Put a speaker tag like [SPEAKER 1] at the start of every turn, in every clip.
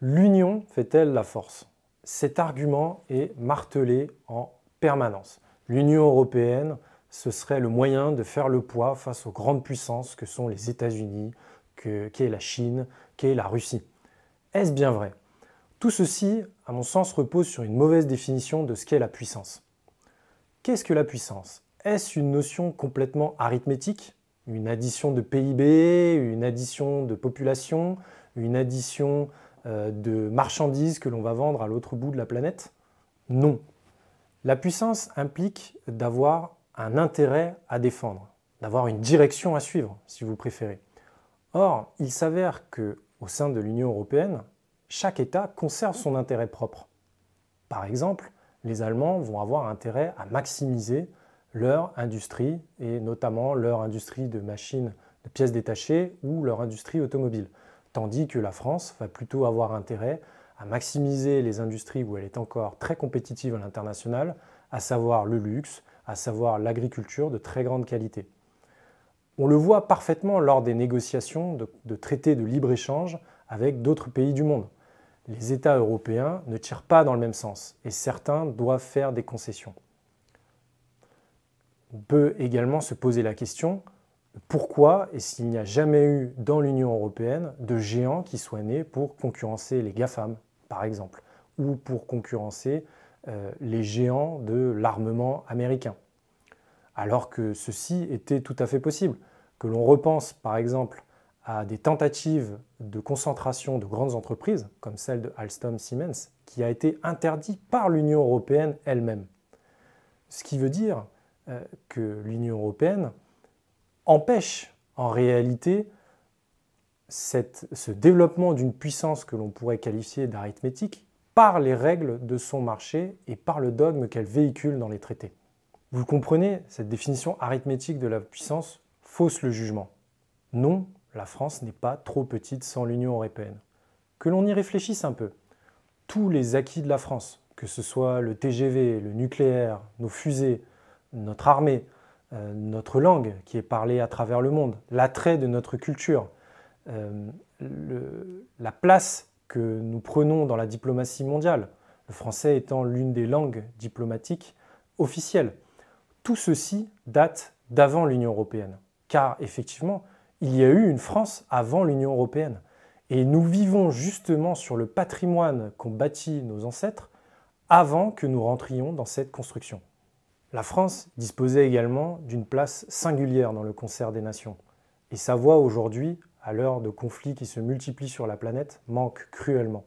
[SPEAKER 1] L'union fait-elle la force? Cet argument est martelé en permanence. L'Union européenne, ce serait le moyen de faire le poids face aux grandes puissances que sont les États-Unis, qu'est la Chine, qu'est la Russie. Est-ce bien vrai? Tout ceci, à mon sens, repose sur une mauvaise définition de ce qu'est la puissance. Qu'est-ce que la puissance? Est-ce une notion complètement arithmétique? Une addition de PIB, une addition de population, une addition de marchandises que l'on va vendre à l'autre bout de la planète? Non. La puissance implique d'avoir un intérêt à défendre, d'avoir une direction à suivre, si vous préférez. Or, il s'avère qu'au sein de l'Union européenne, chaque État conserve son intérêt propre. Par exemple, les Allemands vont avoir intérêt à maximiser leur industrie, et notamment leur industrie de machines, de pièces détachées ou leur industrie automobile. Tandis que la France va plutôt avoir intérêt à maximiser les industries où elle est encore très compétitive à l'international, à savoir le luxe, à savoir l'agriculture de très grande qualité. On le voit parfaitement lors des négociations de traités de libre-échange avec d'autres pays du monde. Les États européens ne tirent pas dans le même sens et certains doivent faire des concessions. On peut également se poser la question pourquoi et s'il n'y a jamais eu dans l'Union européenne de géants qui soient nés pour concurrencer les GAFAM, par exemple, ou pour concurrencer les géants de l'armement américain, alors que ceci était tout à fait possible. Que l'on repense par exemple à des tentatives de concentration de grandes entreprises, comme celle de Alstom Siemens, qui a été interdit par l'Union européenne elle-même. Ce qui veut dire que l'Union européenne empêche en réalité ce développement d'une puissance que l'on pourrait qualifier d'arithmétique par les règles de son marché et par le dogme qu'elle véhicule dans les traités. Vous comprenez, cette définition arithmétique de la puissance fausse le jugement. Non, la France n'est pas trop petite sans l'Union européenne. Que l'on y réfléchisse un peu. Tous les acquis de la France, que ce soit le TGV, le nucléaire, nos fusées, notre armée, notre langue qui est parlée à travers le monde, l'attrait de notre culture, la place que nous prenons dans la diplomatie mondiale, le français étant l'une des langues diplomatiques officielles. Tout ceci date d'avant l'Union européenne, car effectivement, il y a eu une France avant l'Union européenne. Et nous vivons justement sur le patrimoine qu'ont bâti nos ancêtres avant que nous rentrions dans cette construction. La France disposait également d'une place singulière dans le concert des nations. Et sa voix aujourd'hui, à l'heure de conflits qui se multiplient sur la planète, manque cruellement.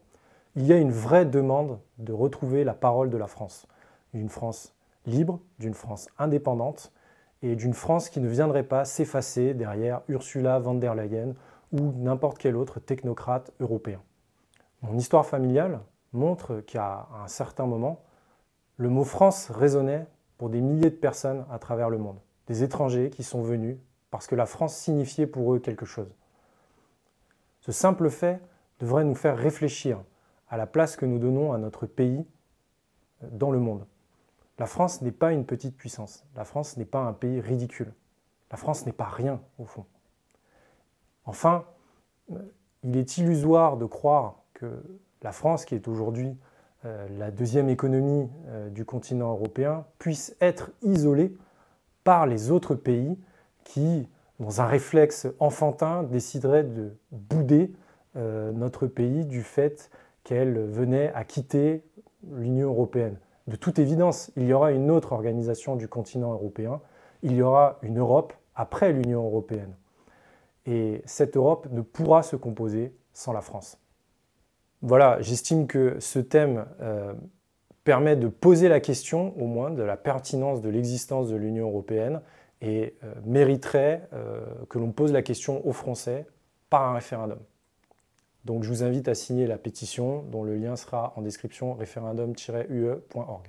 [SPEAKER 1] Il y a une vraie demande de retrouver la parole de la France. Une France libre, d'une France indépendante et d'une France qui ne viendrait pas s'effacer derrière Ursula von der Leyen ou n'importe quel autre technocrate européen. Mon histoire familiale montre qu'à un certain moment, le mot France résonnait pour des milliers de personnes à travers le monde, des étrangers qui sont venus parce que la France signifiait pour eux quelque chose. Ce simple fait devrait nous faire réfléchir à la place que nous donnons à notre pays dans le monde. La France n'est pas une petite puissance, la France n'est pas un pays ridicule, la France n'est pas rien au fond. Enfin, il est illusoire de croire que la France, qui est aujourd'hui la deuxième économie du continent européen, puisse être isolée par les autres pays qui, dans un réflexe enfantin, décideraient de bouder notre pays du fait qu'elle venait à quitter l'Union européenne. De toute évidence, il y aura une autre organisation du continent européen, il y aura une Europe après l'Union européenne. Et cette Europe ne pourra se composer sans la France. Voilà, j'estime que ce thème permet de poser la question, au moins, de la pertinence de l'existence de l'Union européenne et mériterait que l'on pose la question aux Français par un référendum. Donc je vous invite à signer la pétition dont le lien sera en description, référendum-ue.org.